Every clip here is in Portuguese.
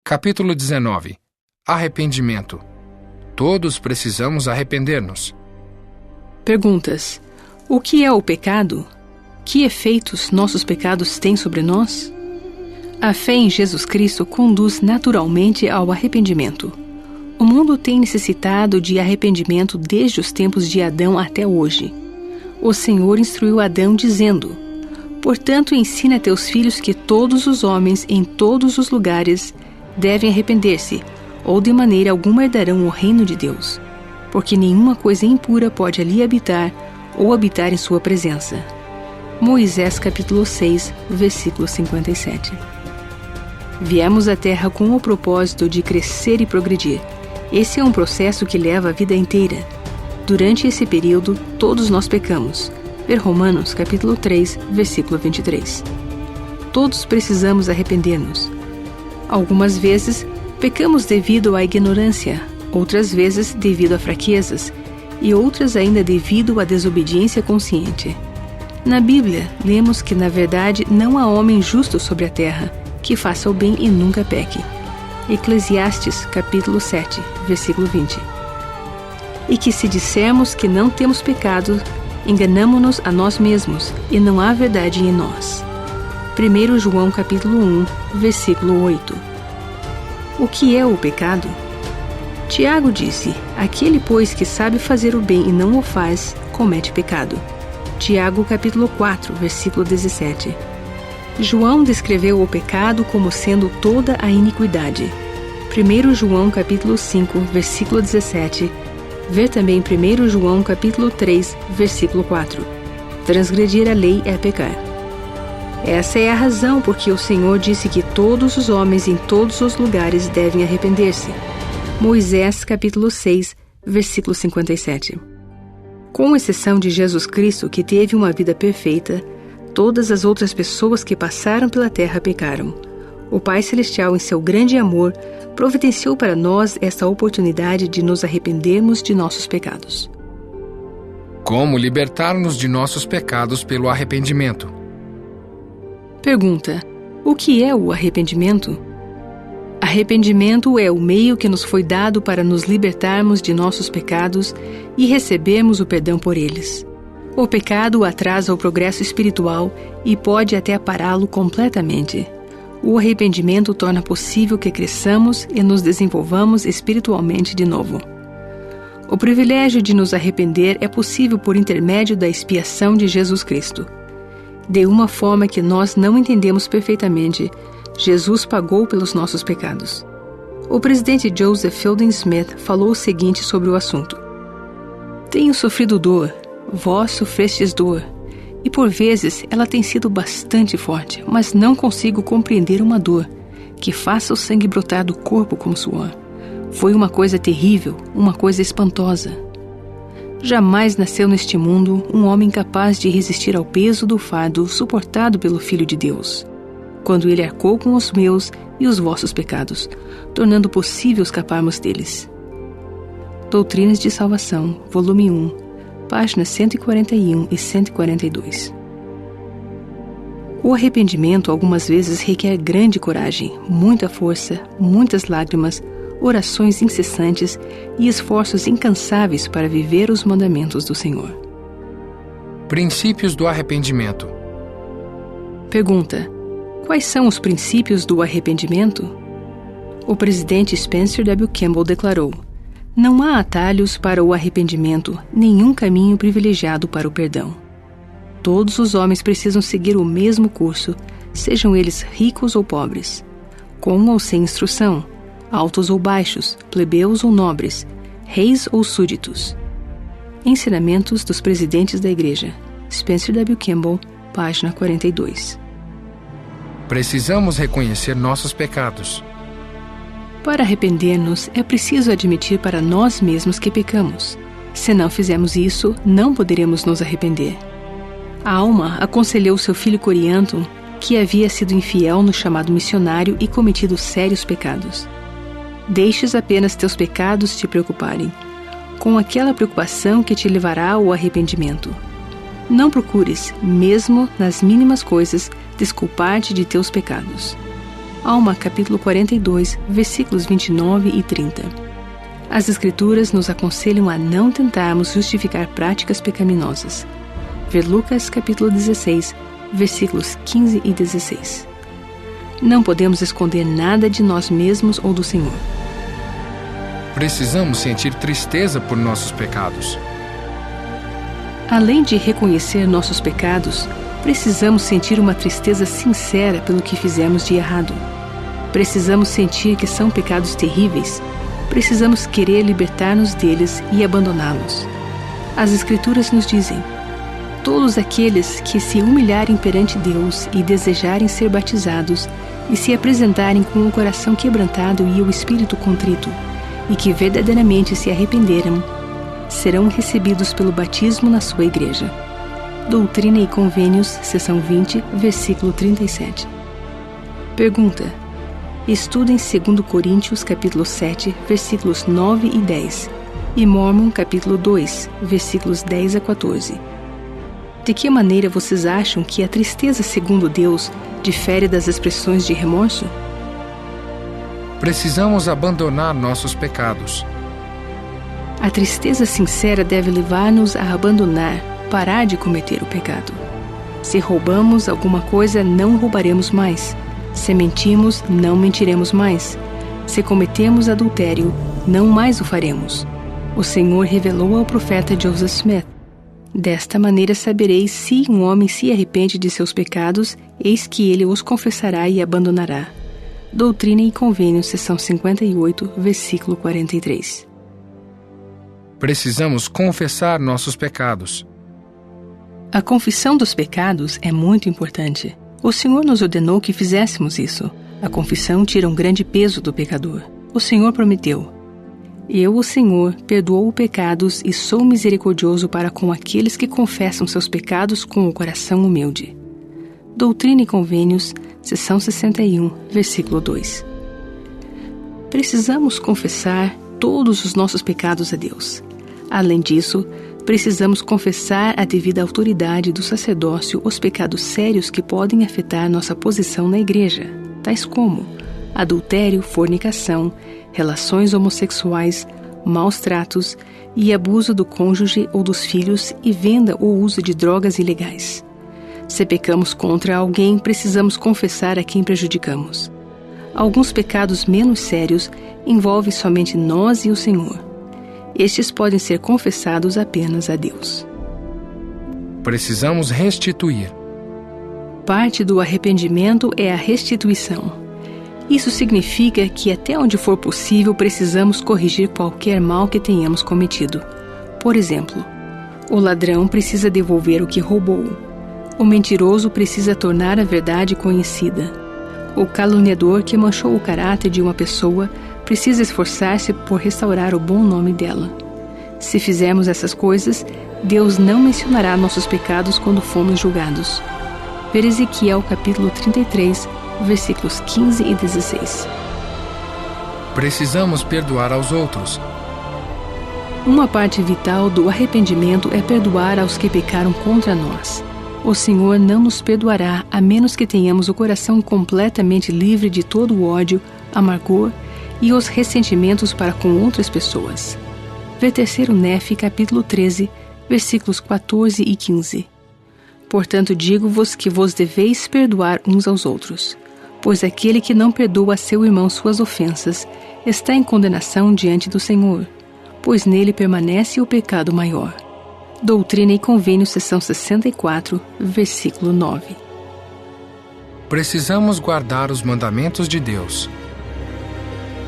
Capítulo 19. Arrependimento. Todos precisamos arrepender-nos. Perguntas. O que é o pecado? Que efeitos nossos pecados têm sobre nós? A fé em Jesus Cristo conduz naturalmente ao arrependimento. O mundo tem necessitado de arrependimento desde os tempos de Adão até hoje. O Senhor instruiu Adão dizendo: "Portanto, ensina a teus filhos que todos os homens em todos os lugares devem arrepender-se, ou de maneira alguma herdarão o reino de Deus, porque nenhuma coisa impura pode ali habitar ou habitar em sua presença." Moisés capítulo 6, versículo 57. Viemos à Terra com o propósito de crescer e progredir. Esse é um processo que leva a vida inteira. Durante esse período, todos nós pecamos. Ver Romanos capítulo 3, versículo 23. Todos precisamos arrepender-nos. Algumas vezes, pecamos devido à ignorância, outras vezes devido a fraquezas, e outras ainda devido à desobediência consciente. Na Bíblia, lemos que, na verdade, não há homem justo sobre a terra, que faça o bem e nunca peque. Eclesiastes, capítulo 7, versículo 20. E que se dissermos que não temos pecado, enganamo-nos a nós mesmos, e não há verdade em nós. 1 João capítulo 1, versículo 8. O que é o pecado? Tiago disse: "Aquele, pois, que sabe fazer o bem e não o faz, comete pecado." Tiago capítulo 4, versículo 17. João descreveu o pecado como sendo toda a iniquidade. 1 João capítulo 5, versículo 17. Ver também 1 João capítulo 3, versículo 4. Transgredir a lei é pecar. Essa é a razão por que o Senhor disse que todos os homens em todos os lugares devem arrepender-se. Moisés capítulo 6, versículo 57. Com exceção de Jesus Cristo, que teve uma vida perfeita, todas as outras pessoas que passaram pela terra pecaram. O Pai Celestial, em seu grande amor, providenciou para nós esta oportunidade de nos arrependermos de nossos pecados. Como libertar-nos de nossos pecados pelo arrependimento? Pergunta. O que é o arrependimento? Arrependimento é o meio que nos foi dado para nos libertarmos de nossos pecados e recebermos o perdão por eles. O pecado atrasa o progresso espiritual e pode até pará-lo completamente. O arrependimento torna possível que cresçamos e nos desenvolvamos espiritualmente de novo. O privilégio de nos arrepender é possível por intermédio da expiação de Jesus Cristo. De uma forma que nós não entendemos perfeitamente, Jesus pagou pelos nossos pecados. O presidente Joseph Fielding Smith falou o seguinte sobre o assunto: "Tenho sofrido dor, vós sofrestes dor, e por vezes ela tem sido bastante forte, mas não consigo compreender uma dor que faça o sangue brotar do corpo como suor. Foi uma coisa terrível, uma coisa espantosa. Jamais nasceu neste mundo um homem capaz de resistir ao peso do fardo suportado pelo Filho de Deus, quando ele arcou com os meus e os vossos pecados, tornando possível escaparmos deles." Doutrinas de Salvação, volume 1, páginas 141 e 142. O arrependimento algumas vezes requer grande coragem, muita força, muitas lágrimas, orações incessantes e esforços incansáveis para viver os mandamentos do Senhor. Princípios do arrependimento. Pergunta. Quais são os princípios do arrependimento? O presidente Spencer W. Kimball declarou: "Não há atalhos para o arrependimento, nenhum caminho privilegiado para o perdão. Todos os homens precisam seguir o mesmo curso, sejam eles ricos ou pobres, com ou sem instrução, altos ou baixos, plebeus ou nobres, reis ou súditos." Ensinamentos dos Presidentes da Igreja. Spencer W. Kimball, página 42. Precisamos reconhecer nossos pecados. Para arrepender-nos, é preciso admitir para nós mesmos que pecamos. Se não fizermos isso, não poderemos nos arrepender. A Alma aconselhou seu filho Corianton, que havia sido infiel no chamado missionário e cometido sérios pecados: "Deixes apenas teus pecados te preocuparem, com aquela preocupação que te levará ao arrependimento. Não procures, mesmo nas mínimas coisas, desculpar-te de teus pecados." Alma, capítulo 42, versículos 29 e 30. As Escrituras nos aconselham a não tentarmos justificar práticas pecaminosas. Ver Lucas, capítulo 16, versículos 15 e 16. Não podemos esconder nada de nós mesmos ou do Senhor. Precisamos sentir tristeza por nossos pecados. Além de reconhecer nossos pecados, precisamos sentir uma tristeza sincera pelo que fizemos de errado. Precisamos sentir que são pecados terríveis. Precisamos querer libertar-nos deles e abandoná-los. As Escrituras nos dizem: todos aqueles que se humilharem perante Deus e desejarem ser batizados e se apresentarem com o coração quebrantado e o espírito contrito, e que verdadeiramente se arrependeram, serão recebidos pelo batismo na sua igreja. Doutrina e Convênios, seção 20, versículo 37. Pergunta: estudem 2 Coríntios, capítulo 7, versículos 9 e 10, e Mormon, capítulo 2, versículos 10 a 14. De que maneira vocês acham que a tristeza segundo Deus difere das expressões de remorso? Precisamos abandonar nossos pecados. A tristeza sincera deve levar-nos a abandonar, parar de cometer o pecado. Se roubamos alguma coisa, não roubaremos mais. Se mentimos, não mentiremos mais. Se cometemos adultério, não mais o faremos. O Senhor revelou ao profeta Joseph Smith: desta maneira sabereis se um homem se arrepende de seus pecados, eis que ele os confessará e abandonará. Doutrina e Convênios, seção 58, versículo 43. Precisamos confessar nossos pecados. A confissão dos pecados é muito importante. O Senhor nos ordenou que fizéssemos isso. A confissão tira um grande peso do pecador. O Senhor prometeu: eu, o Senhor, perdoo pecados e sou misericordioso para com aqueles que confessam seus pecados com o coração humilde. Doutrina e Convênios, seção 61, versículo 2. Precisamos confessar todos os nossos pecados a Deus. Além disso, precisamos confessar à devida autoridade do sacerdócio os pecados sérios que podem afetar nossa posição na igreja, tais como adultério, fornicação, relações homossexuais, maus tratos e abuso do cônjuge ou dos filhos e venda ou uso de drogas ilegais. Se pecamos contra alguém, precisamos confessar a quem prejudicamos. Alguns pecados menos sérios envolvem somente nós e o Senhor. Estes podem ser confessados apenas a Deus. Precisamos restituir. Parte do arrependimento é a restituição. Isso significa que até onde for possível precisamos corrigir qualquer mal que tenhamos cometido. Por exemplo, o ladrão precisa devolver o que roubou. O mentiroso precisa tornar a verdade conhecida. O caluniador que manchou o caráter de uma pessoa precisa esforçar-se por restaurar o bom nome dela. Se fizermos essas coisas, Deus não mencionará nossos pecados quando formos julgados. Ver Ezequiel, capítulo 33, versículos 15 e 16. Precisamos perdoar aos outros. Uma parte vital do arrependimento é perdoar aos que pecaram contra nós. O Senhor não nos perdoará a menos que tenhamos o coração completamente livre de todo o ódio, amargor e os ressentimentos para com outras pessoas. Ver 3º Nefe, capítulo 13, versículos 14 e 15. Portanto, digo-vos que vos deveis perdoar uns aos outros, pois aquele que não perdoa a seu irmão suas ofensas está em condenação diante do Senhor, pois nele permanece o pecado maior. Doutrina e Convênios, seção 64, versículo 9. Precisamos guardar os mandamentos de Deus.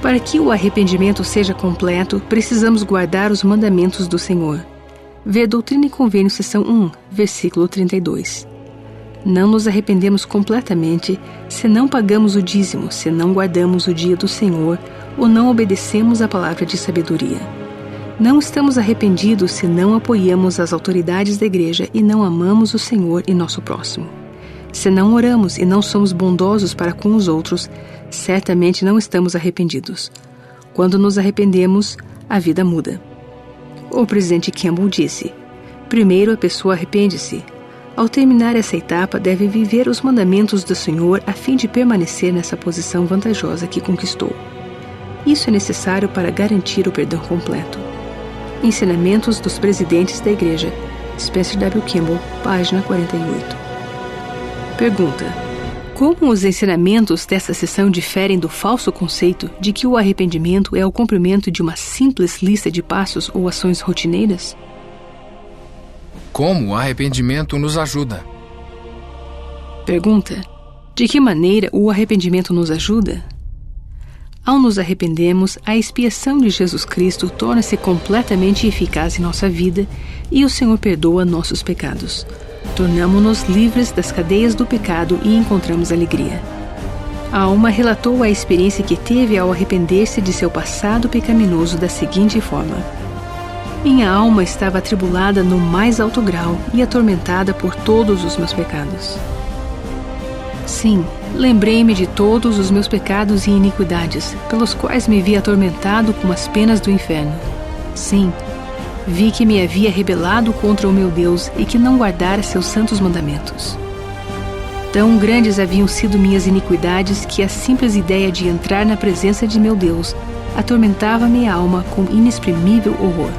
Para que o arrependimento seja completo, precisamos guardar os mandamentos do Senhor. Vê Doutrina e Convênios, seção 1, versículo 32. Não nos arrependemos completamente se não pagamos o dízimo, se não guardamos o dia do Senhor ou não obedecemos a palavra de sabedoria. Não estamos arrependidos se não apoiamos as autoridades da igreja e não amamos o Senhor e nosso próximo. Se não oramos e não somos bondosos para com os outros, certamente não estamos arrependidos. Quando nos arrependemos, a vida muda. O presidente Campbell disse: primeiro a pessoa arrepende-se. Ao terminar essa etapa, deve viver os mandamentos do Senhor a fim de permanecer nessa posição vantajosa que conquistou. Isso é necessário para garantir o perdão completo. Ensinamentos dos Presidentes da Igreja, Spencer W. Kimball, página 48. Pergunta: como os ensinamentos dessa seção diferem do falso conceito de que o arrependimento é o cumprimento de uma simples lista de passos ou ações rotineiras? Como o arrependimento nos ajuda? Pergunta: de que maneira o arrependimento nos ajuda? Ao nos arrependermos, a expiação de Jesus Cristo torna-se completamente eficaz em nossa vida e o Senhor perdoa nossos pecados. Tornamo-nos livres das cadeias do pecado e encontramos alegria. A alma relatou a experiência que teve ao arrepender-se de seu passado pecaminoso da seguinte forma: minha alma estava atribulada no mais alto grau e atormentada por todos os meus pecados. Sim, lembrei-me de todos os meus pecados e iniquidades, pelos quais me vi atormentado com as penas do inferno. Sim, vi que me havia rebelado contra o meu Deus e que não guardara seus santos mandamentos. Tão grandes haviam sido minhas iniquidades que a simples ideia de entrar na presença de meu Deus atormentava minha alma com inexprimível horror.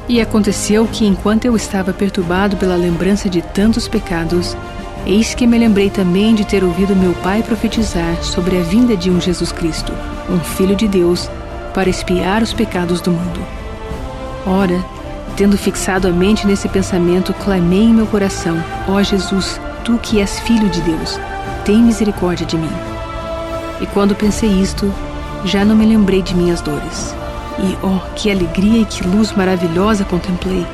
E aconteceu que, enquanto eu estava perturbado pela lembrança de tantos pecados, eis que me lembrei também de ter ouvido meu pai profetizar sobre a vinda de um Jesus Cristo, um Filho de Deus, para expiar os pecados do mundo. Ora, tendo fixado a mente nesse pensamento, clamei em meu coração: ó Jesus, tu que és Filho de Deus, tem misericórdia de mim. E quando pensei isto, já não me lembrei de minhas dores. E, oh, que alegria e que luz maravilhosa contemplei!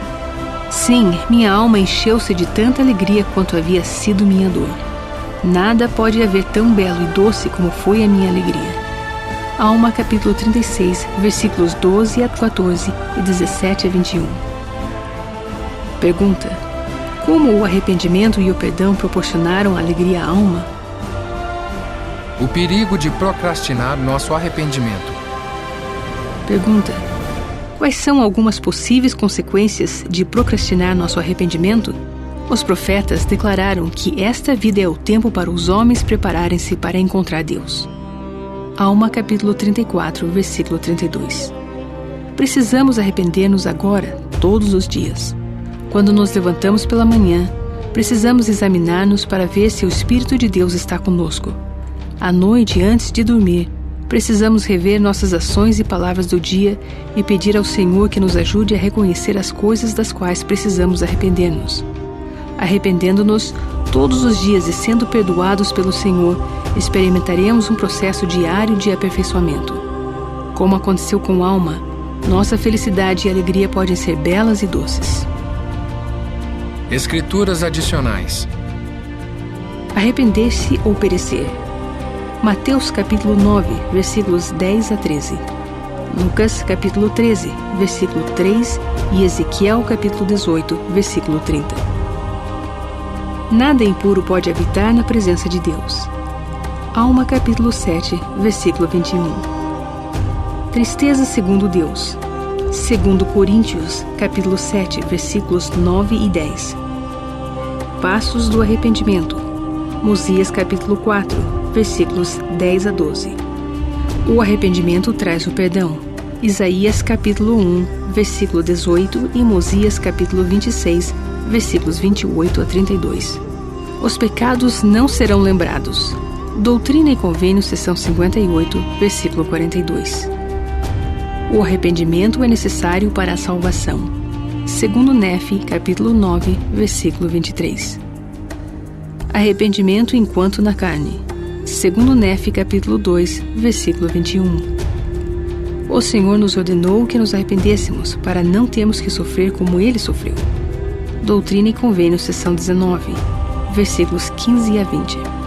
Sim, minha alma encheu-se de tanta alegria quanto havia sido minha dor. Nada pode haver tão belo e doce como foi a minha alegria. Alma, capítulo 36, versículos 12 a 14 e 17 a 21. Pergunta: como o arrependimento e o perdão proporcionaram alegria à alma? O perigo de procrastinar nosso arrependimento. Pergunta: quais são algumas possíveis consequências de procrastinar nosso arrependimento? Os profetas declararam que esta vida é o tempo para os homens prepararem-se para encontrar Deus. Alma, capítulo 34, versículo 32. Precisamos arrepender-nos agora, todos os dias. Quando nos levantamos pela manhã, precisamos examinar-nos para ver se o Espírito de Deus está conosco. À noite, antes de dormir, precisamos rever nossas ações e palavras do dia e pedir ao Senhor que nos ajude a reconhecer as coisas das quais precisamos arrepender-nos. Arrependendo-nos todos os dias e sendo perdoados pelo Senhor, experimentaremos um processo diário de aperfeiçoamento. Como aconteceu com Alma, nossa felicidade e alegria podem ser belas e doces. Escrituras adicionais. Arrepender-se ou perecer. Mateus capítulo 9, versículos 10 a 13. Lucas capítulo 13, versículo 3 e Ezequiel capítulo 18, versículo 30. Nada impuro pode habitar na presença de Deus. Alma capítulo 7, versículo 21. Tristeza segundo Deus. Segundo Coríntios capítulo 7, versículos 9 e 10. Passos do arrependimento. Mosias capítulo 4, versículos 10 a 12. O arrependimento traz o perdão. Isaías capítulo 1, versículo 18 e Mosias capítulo 26, versículos 28 a 32. Os pecados não serão lembrados. Doutrina e Convênio, seção 58, versículo 42. O arrependimento é necessário para a salvação. Segundo Nefe, capítulo 9, versículo 23. Arrependimento enquanto na carne. Segundo Nefe, capítulo 2, versículo 21. O Senhor nos ordenou que nos arrependêssemos para não termos que sofrer como Ele sofreu. Doutrina e Convênio, seção 19, versículos 15 a 20.